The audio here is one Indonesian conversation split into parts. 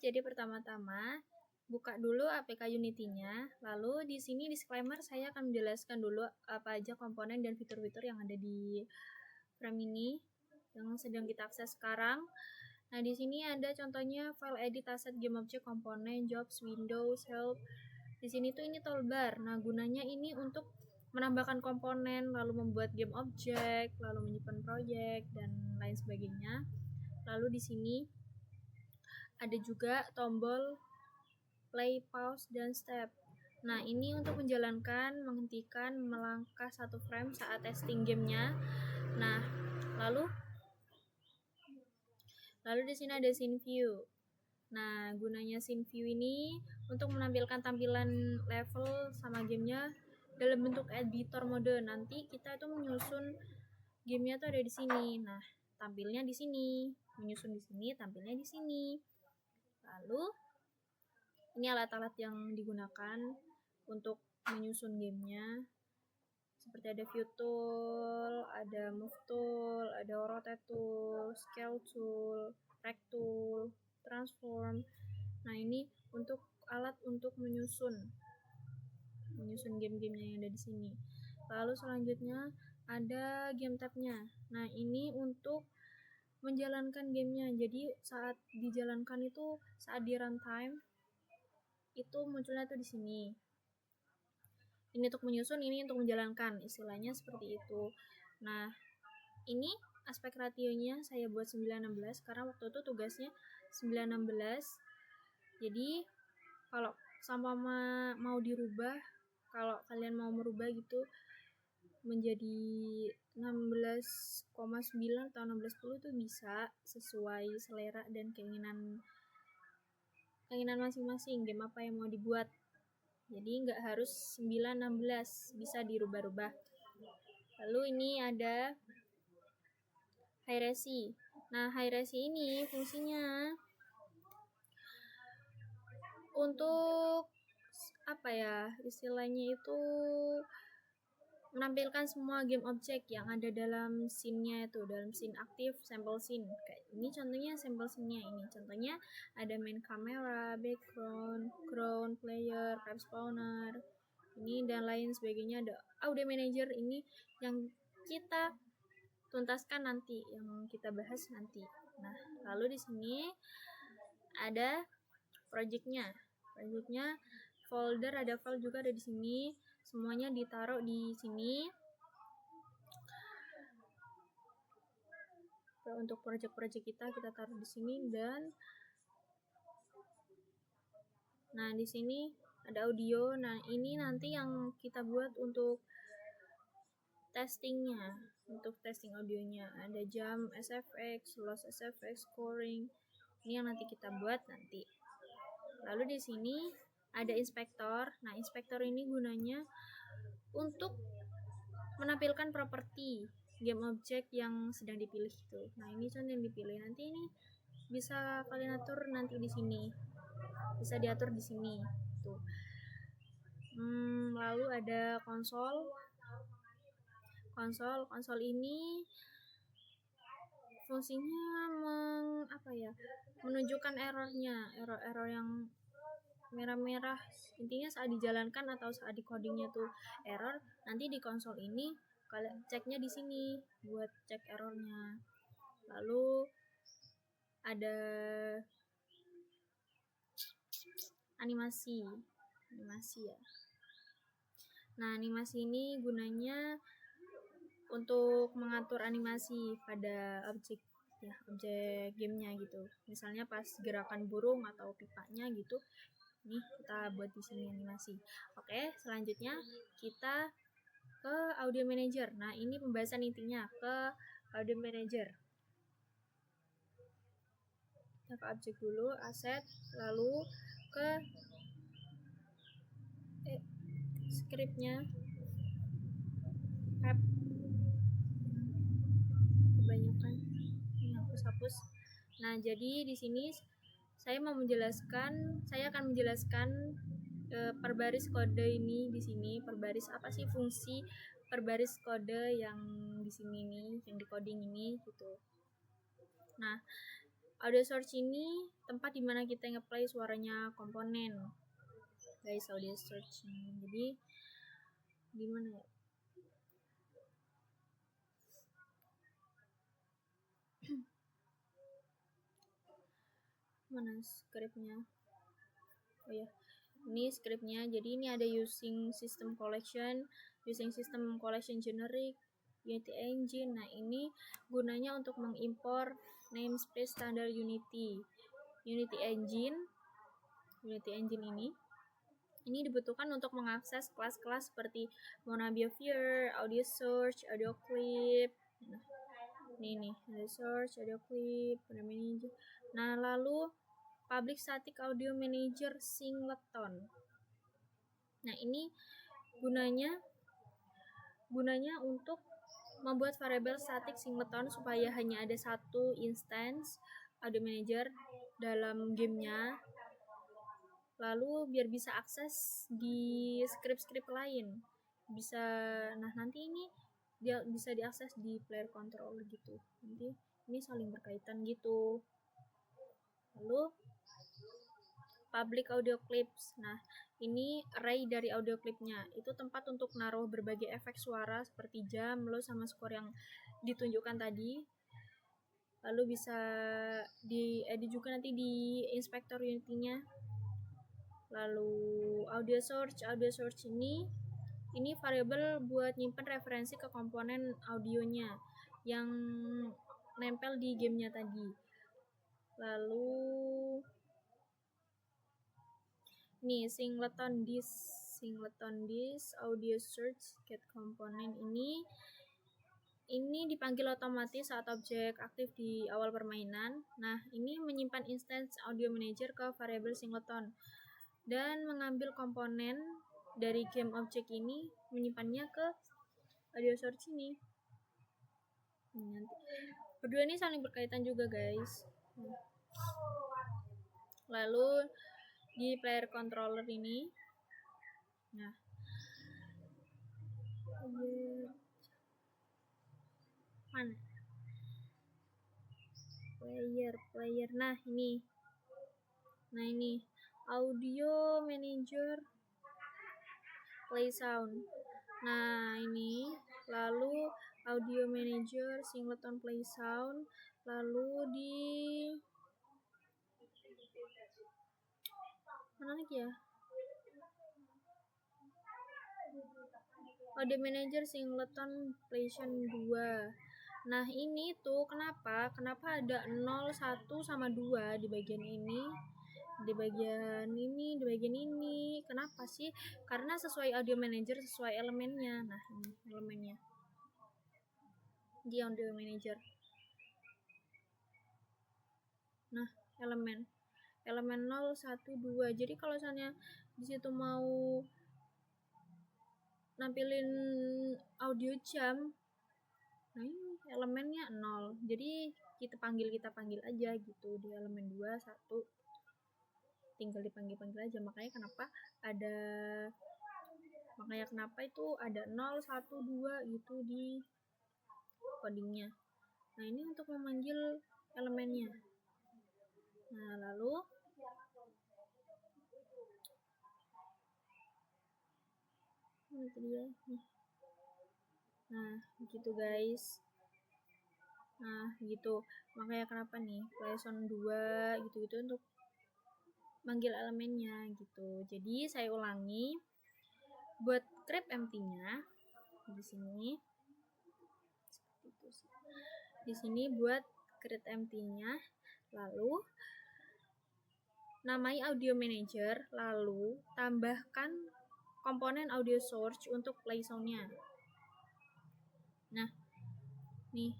jadi pertama-tama buka dulu APK Unity-nya. Lalu di sini disclaimer, saya akan menjelaskan dulu apa aja komponen dan fitur-fitur yang ada di frame ini yang sedang kita akses sekarang. Nah, di sini ada contohnya file edit, asset, game object, komponen, jobs, windows, help. Di sini tuh ini toolbar. Nah, gunanya ini untuk menambahkan komponen, lalu membuat game object, lalu menyimpan project dan lain sebagainya. Lalu di sini ada juga tombol play, pause, dan step. Nah, ini untuk menjalankan, menghentikan, melangkah satu frame saat testing gamenya. Nah, lalu di sini ada scene view. Nah, gunanya scene view ini untuk menampilkan tampilan level sama gamenya dalam bentuk editor mode. Nanti kita itu menyusun gamenya tuh ada di sini. Nah, tampilnya di sini, menyusun di sini, tampilnya di sini. Lalu ini alat-alat yang digunakan untuk menyusun gamenya. Seperti ada view tool, ada move tool, ada rotate tool, scale tool, track tool, transform. Nah, ini untuk alat untuk menyusun game-gamenya yang ada di sini. Lalu selanjutnya ada game tab-nya. Nah, ini untuk menjalankan gamenya. Jadi saat dijalankan itu saat di runtime itu munculnya tuh di sini. Ini untuk menyusun, ini untuk menjalankan, istilahnya seperti itu. Nah, ini aspek rationya saya buat 9:16 karena waktu itu tugasnya 9:16. Jadi kalau sama mau dirubah, kalau kalian mau merubah gitu menjadi 16,9 atau 16,10 itu bisa sesuai selera dan keinginan masing-masing game apa yang mau dibuat. Jadi nggak harus 9:16, bisa dirubah-rubah. Lalu ini ada high resi. Nah, high resi ini fungsinya untuk apa ya, istilahnya itu menampilkan semua game object yang ada dalam scene-nya itu, dalam scene aktif, sampel scene. Kayak ini contohnya sampel scene-nya ini. Contohnya ada main camera, background, ground, player, pipe spawner, ini dan lain sebagainya. Ada audio manager, ini yang kita tuntaskan nanti, yang kita bahas nanti. Nah, lalu di sini ada project-nya. Project-nya folder, ada file juga ada di sini. Semuanya ditaruh di sini. Untuk project-project kita taruh di sini. Dan nah, di sini ada audio. Nah, ini nanti yang kita buat untuk testingnya, untuk testing audionya. Ada jump SFX, loss SFX, scoring. Ini yang nanti kita buat nanti. Lalu di sini ada inspektor. Nah, inspektor ini gunanya untuk menampilkan properti game object yang sedang dipilih itu. Nah, ini contoh yang dipilih. Nanti ini bisa kalian atur nanti di sini. Bisa diatur di sini. Tuh. Lalu ada konsol. Konsol ini fungsinya menunjukkan error yang merah-merah. Intinya saat dijalankan atau saat di codingnya tuh error, nanti di konsol ini kalian ceknya di sini buat cek errornya. Lalu ada animasi ya. Nah, animasi ini gunanya untuk mengatur animasi pada objek gamenya gitu. Misalnya pas gerakan burung atau pipanya gitu. Nih, kita buat di sini animasi. Oke, selanjutnya kita ke audio manager. Nah, ini pembahasan intinya ke audio manager. Kita ke objek dulu, aset, lalu ke scriptnya, tab, kebanyakan ini hapus. Nah, jadi di sini saya akan menjelaskan per baris kode ini di sini. Per baris apa sih fungsi per baris kode yang di sini nih, yang di coding ini gitu. Nah, Audio source ini tempat dimana kita ngeplay suaranya komponen, guys. Audio source ini, jadi gimana ya? Mana scriptnya? Oh ya, ini scriptnya. Jadi ini ada using system collection generic, Unity Engine. Nah, ini gunanya untuk mengimpor namespace standar Unity Engine ini dibutuhkan untuk mengakses kelas-kelas seperti Mona Behavior, Audio Source, Audio Clip. Nah, ini Audio Source, Audio Clip, Manager. Nah, lalu Public Static Audio Manager Singleton. Nah, ini gunanya untuk membuat variabel static singleton supaya hanya ada satu instance audio manager dalam gamenya, lalu biar bisa akses di script lain bisa. Nah, nanti ini dia bisa diakses di player control gitu, nanti ini saling berkaitan gitu. Lalu public audio clips. Nah, ini array dari audio clipnya. Itu tempat untuk naruh berbagai efek suara seperti jam, lo sama skor yang ditunjukkan tadi. Lalu bisa diedit juga nanti di inspektor Unity-nya. Lalu audio source ini variabel buat nyimpen referensi ke komponen audionya yang nempel di gamenya tadi. Lalu nih singleton disk audio search get component ini dipanggil otomatis saat objek aktif di awal permainan. Nah, ini menyimpan instance audio manager ke variabel singleton dan mengambil komponen dari game objek ini, menyimpannya ke audio source ini. Nanti berdua ini saling berkaitan juga, guys. Lalu di player controller ini, nah mana player, nah ini audio manager play sound. Nah, ini lalu audio manager singleton play sound, lalu di mana lagi ya, audio manager singleton play sound 2. Nah, ini tuh kenapa ada 0, 1 sama 2 di bagian ini, di bagian ini. Kenapa sih? Karena sesuai audio manager, sesuai elemennya. Nah, ini elemennya di audio manager. Nah, elemen 0, 1, 2. Jadi kalau misalnya di situ mau nampilin audio jam, nah ini elemennya 0. Jadi kita panggil aja gitu di elemen 2, 1. Tinggal dipanggil aja. Makanya kenapa itu ada 0, 1, 2 gitu di codingnya. Nah, ini untuk memanggil elemennya. Nah, lalu itu dia nih. Nah, gitu guys. Nah, gitu. Makanya kenapa nih play sound 2 gitu-gitu untuk manggil elemennya gitu. Jadi saya ulangi, buat grep empty-nya di sini. Di sini buat create empty-nya, lalu namai audio manager, lalu tambahkan komponen audio source untuk play sound-nya. Nah, nih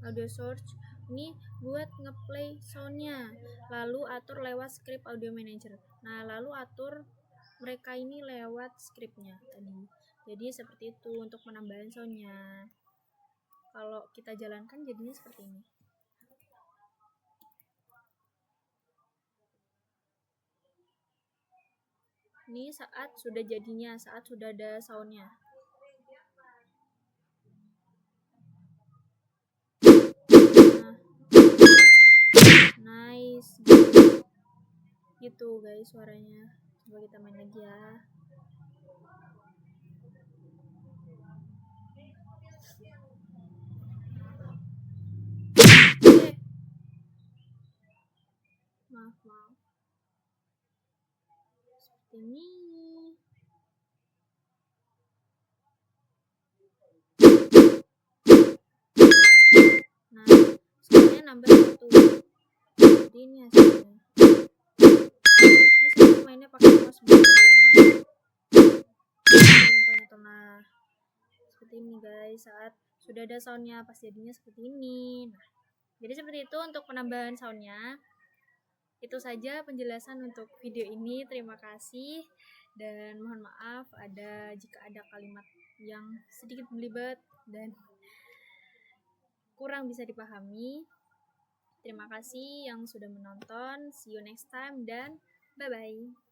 audio source ini buat ngeplay sound-nya, lalu atur lewat script audio manager. Nah, lalu atur mereka ini lewat scriptnya tadi. Jadi seperti itu untuk penambahan sound-nya. Kalau kita jalankan jadinya seperti ini. Ini saat sudah ada sound-nya. Nah, tuh guys suaranya. Coba kita main lagi ya. Maaf. Seperti ini. Nah, skornya nambah 1. Jadi ini hasilnya. Ini saya mainnya pakai mouse nah, seperti ini guys. Saat sudah ada soundnya pas jadinya seperti ini. Nah, jadi seperti itu untuk penambahan soundnya. Itu saja penjelasan untuk video ini. Terima kasih dan mohon maaf jika ada kalimat yang sedikit belibet dan kurang bisa dipahami. Terima kasih yang sudah menonton. See you next time dan bye-bye.